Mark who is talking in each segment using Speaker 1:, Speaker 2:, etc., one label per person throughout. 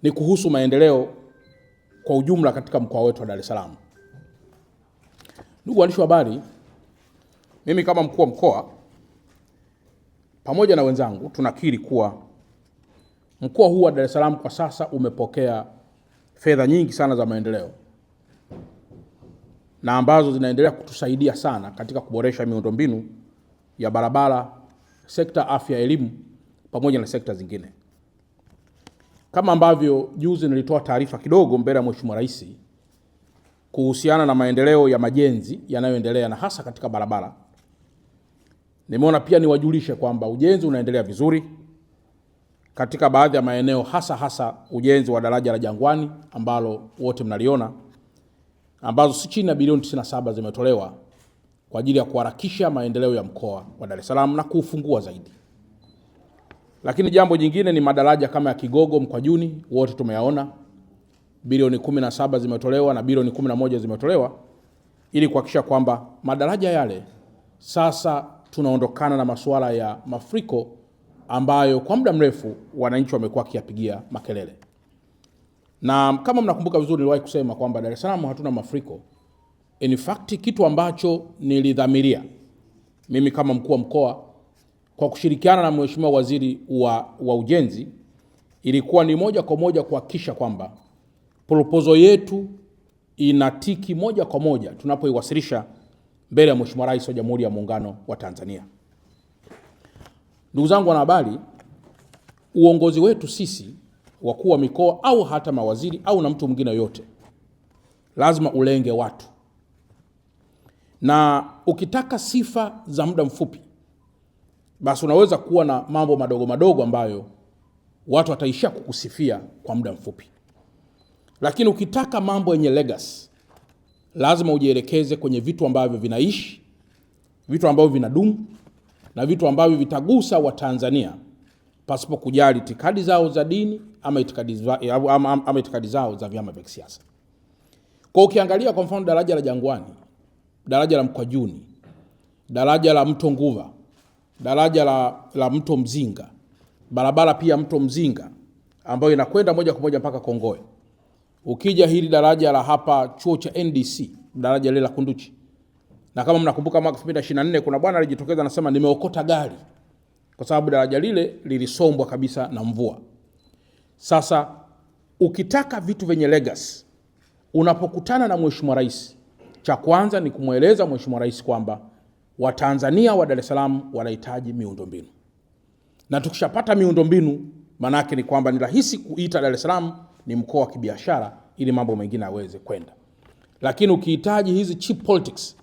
Speaker 1: ni kuhusu maendeleo kwa ujumla katika mkoa wetu wa Dar es Salaam. Ndugu waandishi wa habari, mimi kama mkuu wa mkoa pamoja na wenzangu tunakiri kuwa mkoa huu wa Dar es Salaam kwa sasa umepokea fedha nyingi sana za maendeleo na ambazo zinaendelea kutusaidia sana katika kuboresha miundombinu ya barabara, sekta afya, elimu pamoja na sekta zingine. Kama ambavyo juzi nilitoa taarifa kidogo mbele ya Mheshimiwa Rais kuhusiana na maendeleo ya majenzi yanayoendelea na hasa katika barabara, nimeona pia niwajulishe kwamba ujenzi unaendelea vizuri katika baadhi ya maeneo, hasa ujenzi wa daraja la Jangwani ambalo wote mnaliona, ambazo si chini ya bilioni 97 zimetolewa kwa ajili ya kuharakisha maendeleo ya mkoa wa Dar es Salaam na kuufungua zaidi. Lakini jambo jingine ni madaraja kama ya Kigogo, Mkwajuni, wote tumeyaona, bilioni 17 zimetolewa na bilioni 11 zimetolewa ili kuhakikisha kwamba madaraja yale sasa tunaondokana na masuala ya mafuriko ambayo kwa muda mrefu wananchi wamekuwa kiyapigia makelele. Na kama mnakumbuka vizuri, niliwahi kusema kwamba Dar es Salaam hatuna mafuriko. In fact, kitu ambacho nilidhamiria mimi kama mkuu wa mkoa kwa kushirikiana na Mheshimiwa Waziri wa Ujenzi ilikuwa ni moja kwa moja kuhakikisha kwamba proposal yetu inatiki moja kwa moja tunapoiwasilisha mbele ya Mheshimiwa Rais wa Jamhuri ya Muungano wa Tanzania. Ndugu zangu wanahabari, uongozi wetu sisi wakuu wa mikoa au hata mawaziri au na mtu mwingine yote lazima ulenge watu. Na ukitaka sifa za muda mfupi, basi unaweza kuwa na mambo madogo madogo ambayo watu wataishia kukusifia kwa muda mfupi. Lakini ukitaka mambo yenye legacy, lazima ujielekeze kwenye vitu ambavyo vinaishi, vitu ambavyo vinadumu na vitu ambavyo vitagusa Watanzania pasipo kujali itikadi zao za dini ama itikadi zao za vyama vya kisiasa. Kwa ukiangalia kwa mfano daraja la Jangwani, daraja la Mkwajuni, daraja la Mto Nguva, daraja la Mto Mzinga, barabara pia Mto Mzinga ambayo inakwenda moja kwa moja mpaka Kongoe. Ukija hili daraja la hapa chuo cha NDC, daraja lile la Kunduchi. Na kama mnakumbuka mwaka 2024 kuna bwana alijitokeza anasema nimeokota gari kwa sababu daraja lile lilisombwa kabisa na mvua. Sasa ukitaka vitu vyenye legacy, unapokutana na Mheshimiwa Rais, cha kwanza ni kumweleza Mheshimiwa Rais kwamba Watanzania wa Dar es Salaam wanahitaji miundombinu. Na tukishapata miundombinu, maana yake ni kwamba ni rahisi kuita Dar es Salaam ni mkoa wa kibiashara ili mambo mengine yaweze kwenda. Lakini ukihitaji hizi cheap politics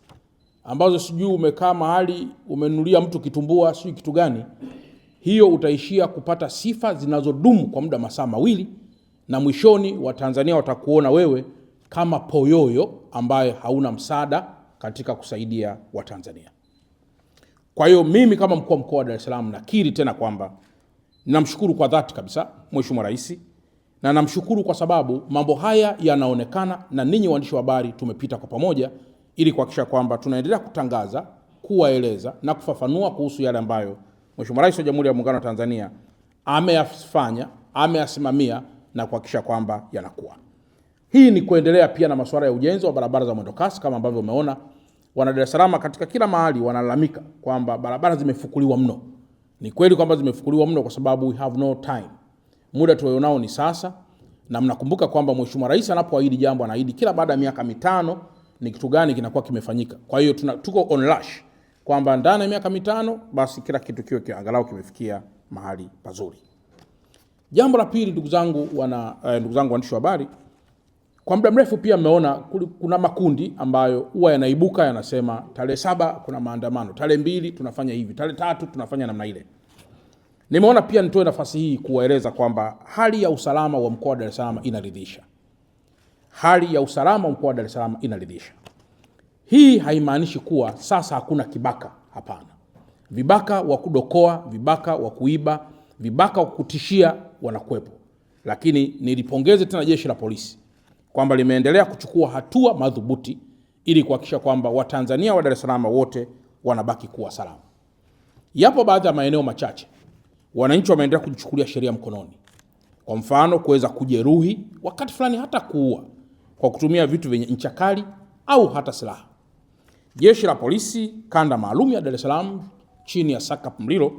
Speaker 1: ambazo sijui umekaa mahali umenunulia mtu kitumbua sijui kitu gani, hiyo utaishia kupata sifa zinazodumu kwa muda masaa mawili, na mwishoni Watanzania watakuona wewe kama poyoyo ambaye hauna msaada katika kusaidia Watanzania. Kwa hiyo mimi kama mkuu wa mkoa wa Dar es Salaam nakiri tena kwamba namshukuru kwa dhati kabisa Mheshimiwa Rais, na namshukuru kwa sababu mambo haya yanaonekana na ninyi waandishi wa habari tumepita kwa pamoja ili kuhakikisha kwamba tunaendelea kutangaza, kuwaeleza na kufafanua kuhusu yale ambayo Mheshimiwa Rais wa Jamhuri ya Muungano wa Tanzania ameyafanya, ameyasimamia na kuhakikisha kwamba yanakuwa. Hii ni kuendelea pia na masuala ya ujenzi wa barabara za mwendokasi. Kama ambavyo umeona, wana Dar es Salaam katika kila mahali wanalalamika kwamba barabara zimefukuliwa mno. Ni kweli kwamba zimefukuliwa mno kwa sababu we have no time. Muda tulionao ni sasa, na mnakumbuka kwamba Mheshimiwa Rais anapoahidi jambo anaahidi kila baada ya miaka 5 ni kitu gani kinakuwa kimefanyika. Kwa hiyo tuko on rush kwamba ndani ya miaka 5 basi kila kitu kiwe angalau kimefikia mahali pazuri. Jambo la pili, ndugu zangu waandishi wa habari, kwa muda mrefu pia mmeona kuna makundi ambayo huwa yanaibuka yanasema tarehe 7 kuna maandamano, tarehe 2 tunafanya hivi, tarehe 3 tunafanya namna ile. Nimeona pia nitoe nafasi hii kuwaeleza kwamba hali ya usalama wa mkoa wa Dar es Salaam inaridhisha. Hali ya usalama wa mkoa wa Dar es Salaam inaridhisha. Hii haimaanishi kuwa sasa hakuna kibaka, hapana. Vibaka wa kudokoa, vibaka wa kuiba, vibaka wa kutishia wanakuwepo. Lakini nilipongeze tena jeshi la polisi kwamba limeendelea kuchukua hatua madhubuti ili kuhakikisha kwamba Watanzania wa Dar es Salaam wote wanabaki kuwa salama. Yapo baadhi ya maeneo machache wananchi wameendelea kujichukulia sheria mkononi. Kwa mfano, kuweza kujeruhi, wakati fulani hata kuua kwa kutumia vitu vyenye ncha kali au hata silaha. Jeshi la Polisi Kanda Maalum ya Dar es Salaam chini ya SACP Mlilo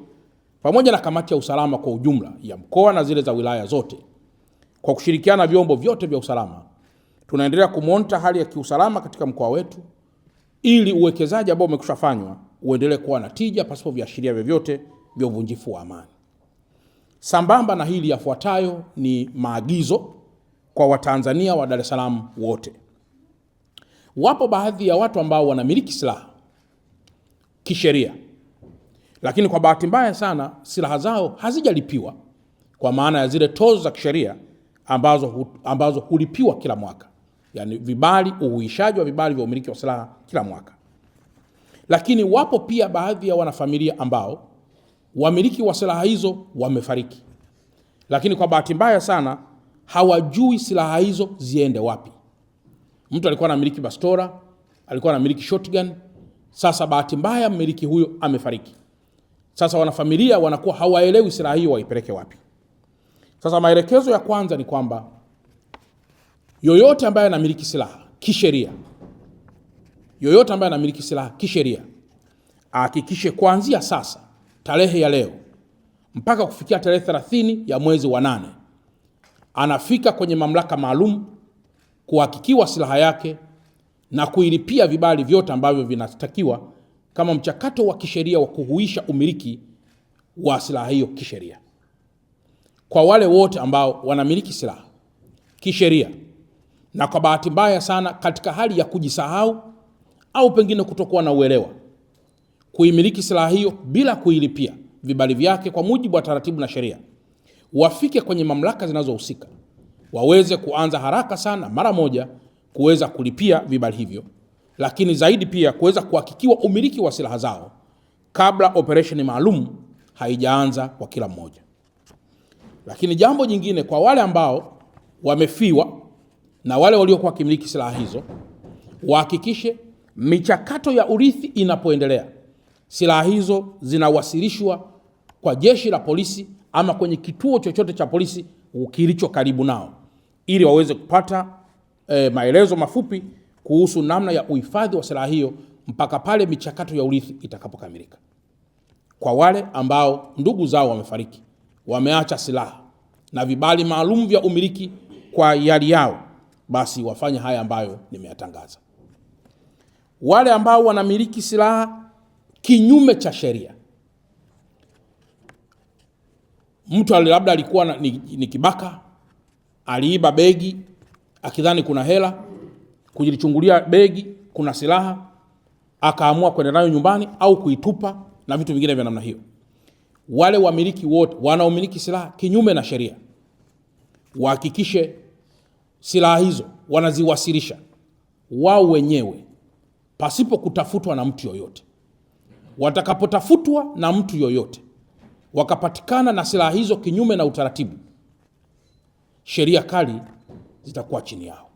Speaker 1: pamoja na kamati ya usalama kwa ujumla ya mkoa na zile za wilaya zote, kwa kushirikiana na vyombo vyote vya usalama, tunaendelea kumonita hali ya kiusalama katika mkoa wetu ili uwekezaji ambao umekushafanywa uendelee kuwa na tija pasipo viashiria vyovyote vya uvunjifu wa amani. Sambamba na hili, yafuatayo ni maagizo kwa Watanzania wa Dar es Salaam wote. Wapo baadhi ya watu ambao wanamiliki silaha kisheria, lakini kwa bahati mbaya sana silaha zao hazijalipiwa, kwa maana ya zile tozo za kisheria ambazo hulipiwa kila mwaka, yani vibali, uhuishaji wa vibali vya umiliki wa silaha kila mwaka. Lakini wapo pia baadhi ya wanafamilia ambao wamiliki wa silaha hizo wamefariki, lakini kwa bahati mbaya sana hawajui silaha hizo ziende wapi. Mtu alikuwa anamiliki bastola, alikuwa anamiliki shotgun, sasa bahati mbaya mmiliki huyo amefariki. Sasa wanafamilia wanakuwa hawaelewi silaha hiyo waipeleke wapi. Sasa maelekezo ya kwanza ni kwamba yoyote ambaye anamiliki silaha kisheria, ahakikishe kuanzia sasa, tarehe ya leo mpaka kufikia tarehe 30 ya mwezi wa 8, anafika kwenye mamlaka maalum kuhakikiwa silaha yake na kuilipia vibali vyote ambavyo vinatakiwa kama mchakato wa kisheria wa kuhuisha umiliki wa silaha hiyo kisheria. Kwa wale wote ambao wanamiliki silaha kisheria na kwa bahati mbaya sana katika hali ya kujisahau au pengine kutokuwa na uelewa, kuimiliki silaha hiyo bila kuilipia vibali vyake kwa mujibu wa taratibu na sheria, wafike kwenye mamlaka zinazohusika, waweze kuanza haraka sana mara moja kuweza kulipia vibali hivyo, lakini zaidi pia kuweza kuhakikiwa umiliki wa silaha zao kabla operation maalum haijaanza kwa kila mmoja. Lakini jambo jingine, kwa wale ambao wamefiwa na wale waliokuwa wakimiliki silaha hizo, wahakikishe michakato ya urithi inapoendelea, silaha hizo zinawasilishwa kwa jeshi la polisi ama kwenye kituo chochote cha polisi kilicho karibu nao, ili waweze kupata maelezo mafupi kuhusu namna ya uhifadhi wa silaha hiyo mpaka pale michakato ya urithi itakapokamilika. Kwa wale ambao ndugu zao wamefariki, wameacha silaha na vibali maalum vya umiliki kwa yali yao, basi wafanye haya ambayo nimeyatangaza. Wale ambao wanamiliki silaha kinyume cha sheria, mtu labda alikuwa ni kibaka, aliiba begi akidhani kuna hela, kujilichungulia begi kuna silaha, akaamua kwenda nayo nyumbani au kuitupa na vitu vingine vya namna hiyo. Wale wamiliki wote wanaomiliki silaha kinyume na sheria, wahakikishe silaha hizo wanaziwasilisha wao wenyewe pasipo kutafutwa na mtu yoyote. Watakapotafutwa na mtu yoyote wakapatikana na silaha hizo kinyume na utaratibu, sheria kali zitakuwa chini yao.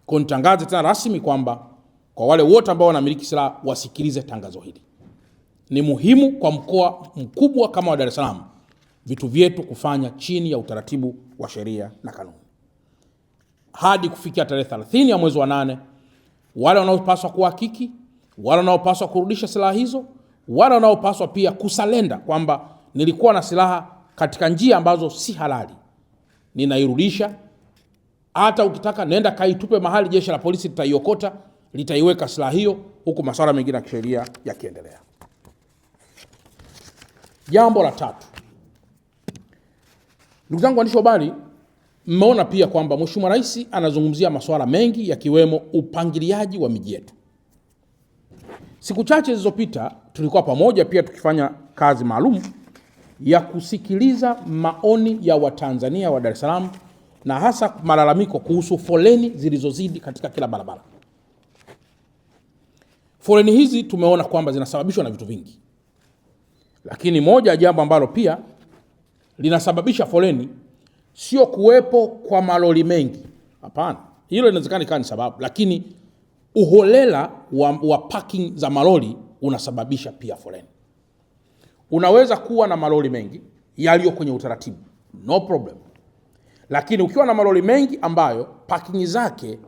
Speaker 1: Kwa nitangaze tena rasmi kwamba kwa wale wote ambao wanamiliki silaha wasikilize tangazo hili. Ni muhimu kwa mkoa mkubwa kama wa Dar es Salaam vitu vyetu kufanya chini ya utaratibu wa sheria na kanuni. Hadi kufikia tarehe 30 ya mwezi wa 8, wale wanaopaswa kuhakiki, wale wanaopaswa kurudisha silaha hizo, wale wanaopaswa pia kusalenda kwamba nilikuwa na silaha katika njia ambazo si halali, ninairudisha. Hata ukitaka nenda kaitupe mahali, jeshi la polisi litaiokota, litaiweka silaha hiyo, huku masuala mengine ya kisheria yakiendelea. Jambo la 3. Ndugu zangu waandishi wa habari, mmeona pia kwamba Mheshimiwa Rais anazungumzia masuala mengi yakiwemo upangiliaji wa miji yetu. Siku chache zilizopita tulikuwa pamoja pia tukifanya kazi maalum ya kusikiliza maoni ya Watanzania wa Dar es Salaam na hasa malalamiko kuhusu foleni zilizozidi katika kila barabara. Foleni hizi tumeona kwamba zinasababishwa na vitu vingi. Lakini moja ya jambo ambalo pia linasababisha foleni sio kuwepo kwa malori mengi. Hapana. Hilo inawezekana ikawa ni sababu, lakini uholela wa parking za malori unasababisha pia foleni. Unaweza kuwa na malori mengi yaliyo kwenye utaratibu, no problem. Lakini ukiwa na malori mengi ambayo parking zake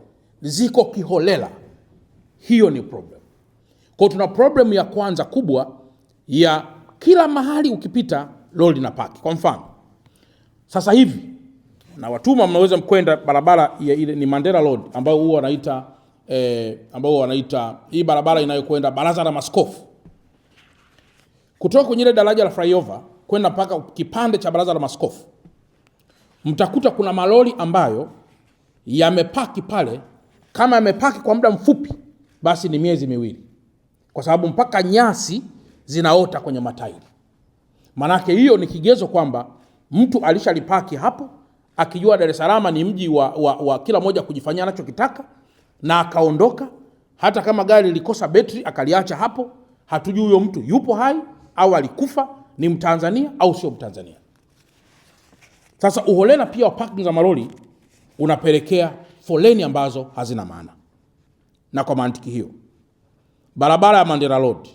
Speaker 1: ziko kiholela, hiyo ni problem. Kwa tuna problem ya kwanza kubwa ya kila mahali ukipita lori na park. Kwa mfano, sasa hivi na watuma mnaweza mkwenda barabara ya ile ni Mandela Road ambayo huwa wanaita hii barabara inayokwenda Baraza la Maaskofu. Kutoka kwenye ile daraja la flyover kwenda mpaka kipande cha Baraza la Maaskofu, mtakuta kuna malori ambayo yamepaki pale. Kama yamepaki kwa muda mfupi, basi ni miezi miwili, kwa sababu mpaka nyasi zinaota kwenye matairi. Manake hiyo ni kigezo kwamba mtu alishalipaki hapo akijua Dar es Salaam ni mji wa kila moja kujifanyia anachokitaka, na akaondoka. Hata kama gari likosa betri akaliacha hapo, hatujui huyo mtu yupo hai au alikufa, ni Mtanzania au sio Mtanzania. Sasa uholela pia wa parking za malori unapelekea foleni ambazo hazina maana. Na kwa mantiki hiyo, barabara ya Mandela Road,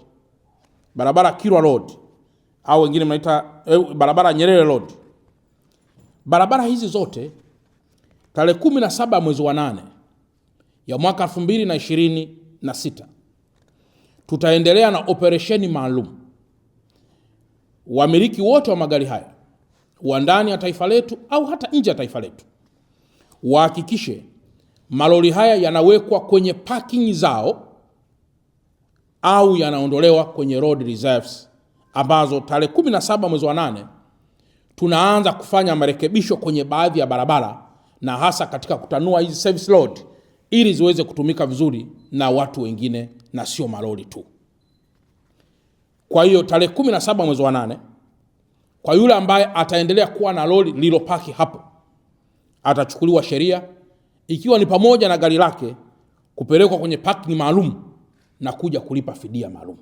Speaker 1: barabara Kilwa Road au wengine mnaita barabara Nyerere Road, barabara hizi zote tarehe 17 mwezi wa 8 ya mwaka 2026 tutaendelea na operesheni maalum. Wamiliki wote wa magari haya wa ndani ya taifa letu au hata nje ya taifa letu wahakikishe malori haya yanawekwa kwenye parking zao au yanaondolewa kwenye road reserves, ambazo tarehe 17 mwezi wa 8 tunaanza kufanya marekebisho kwenye baadhi ya barabara, na hasa katika kutanua hizi service road ili ziweze kutumika vizuri na watu wengine na sio malori tu. Kwa hiyo tarehe 17 mwezi wa 8, kwa yule ambaye ataendelea kuwa na lori lililopaki hapo, atachukuliwa sheria, ikiwa ni pamoja na gari lake kupelekwa kwenye parking maalum na kuja kulipa fidia maalum.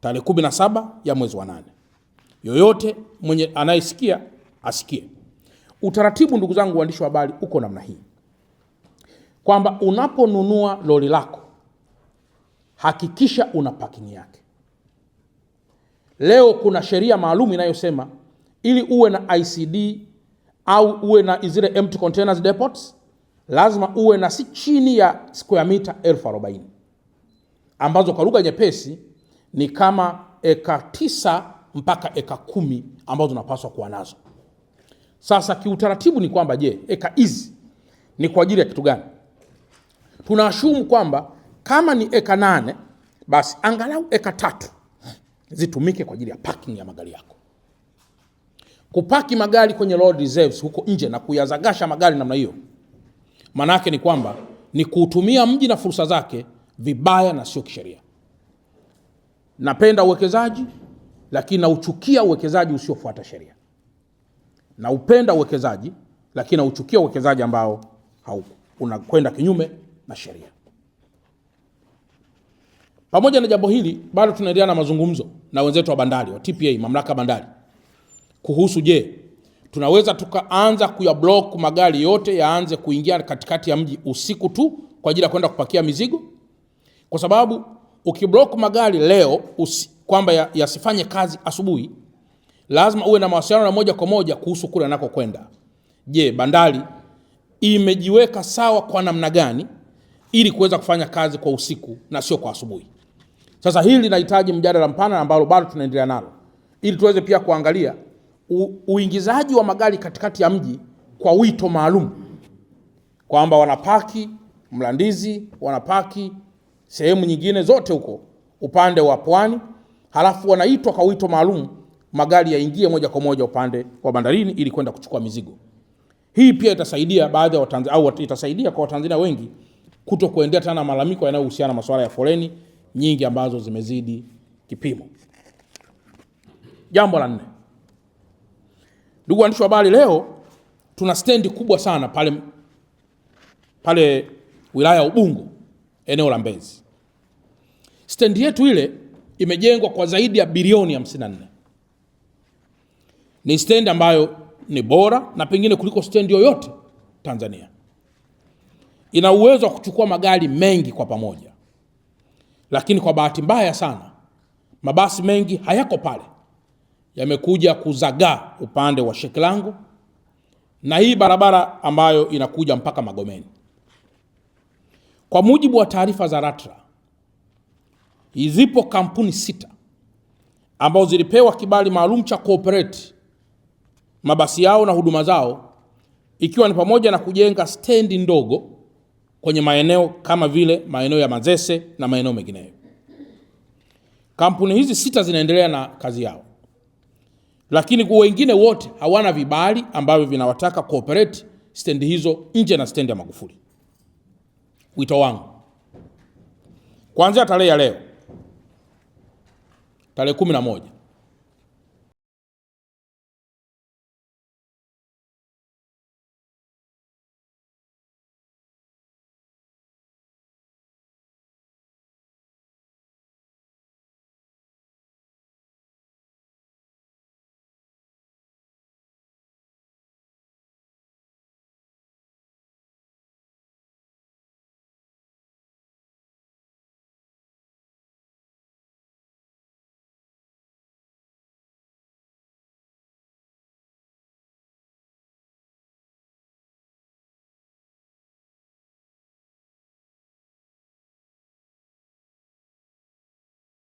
Speaker 1: Tarehe 17 ya mwezi wa 8. Yoyote mwenye anayesikia asikie. Utaratibu, ndugu zangu waandishi wa habari, uko namna hii, kwamba unaponunua lori lako hakikisha una parking yake. Leo kuna sheria maalum inayosema ili uwe na ICD au uwe na zile empty containers depots, lazima uwe na si chini ya square meter 40,000, ambazo kwa lugha nyepesi ni kama eka 9 mpaka eka 10 ambazo tunapaswa kuwa nazo. Sasa kiutaratibu ni kwamba eka hizi ni kwa ajili ya kitu gani? Tunaashumu kwamba kama ni eka 8, basi angalau eka 3 zitumike kwa ajili ya parking ya magari yako. Kupaki magari kwenye road reserves huko nje na kuyazagasha magari namna hiyo, manake ni kwamba ni kuutumia mji na fursa zake vibaya na sio kisheria. Napenda uwekezaji, lakini nauchukia uwekezaji usiofuata sheria. Na upenda uwekezaji, lakini nauchukia uwekezaji ambao unakwenda kinyume na sheria. Pamoja na jambo hili, bado tunaendelea na mazungumzo na wenzetu wa bandari, wa TPA, mamlaka bandari, kuhusu tunaweza tukaanza kuyablock magari yote yaanze kuingia katikati ya mji usiku tu kwa ajili ya kwenda kupakia mizigo. Kwa sababu ukiblock magari leo kwamba yasifanye kazi asubuhi, lazima uwe na mawasiliano na moja kwa moja kuhusu kule anako kwenda. Bandari imejiweka sawa kwa namna gani ili kuweza kufanya kazi kwa usiku na sio kwa asubuhi? Sasa hili linahitaji mjadala mpana ambao bado tunaendelea nalo, ili tuweze pia kuangalia uingizaji wa magari katikati ya mji kwa wito maalum, kwamba wanapaki Mlandizi, wanapaki sehemu nyingine zote huko upande wa Pwani, halafu wanaitwa kwa wito maalum magari yaingie moja kwa moja upande wa bandarini ili kwenda kuchukua mizigo. Hii pia itasaidia baadhi ya Watanzania, au itasaidia kwa Watanzania wengi kuto kuendea tena malalamiko yanayohusiana na masuala ya foleni nyingi ambazo zimezidi kipimo. Jambo la 4. Ndugu waandishi wa habari, leo tuna stendi kubwa sana pale wilaya ya Ubungo, eneo la Mbezi. Stendi yetu ile imejengwa kwa zaidi ya bilioni 54. Ni stendi ambayo ni bora na pengine kuliko stendi yoyote Tanzania. Ina uwezo wa kuchukua magari mengi kwa pamoja. Lakini kwa bahati mbaya sana, mabasi mengi hayako pale. yamekuja kuzagaa upande wa Shekilango na hii barabara ambayo inakuja mpaka Magomeni. Kwa mujibu wa taarifa za LATRA, zipo kampuni 6 ambazo zilipewa kibali maalum cha cooperate mabasi yao na huduma zao, ikiwa ni pamoja na kujenga stendi ndogo kwenye maeneo kama vile maeneo ya Manzese na maeneo mengineyo. Kampuni hizi 6 zinaendelea na kazi yao, lakini kwa wengine wote hawana vibali ambavyo vinawataka cooperate stendi hizo nje na stendi ya Magufuli. Wito wangu, kuanzia tarehe ya leo, tarehe 11,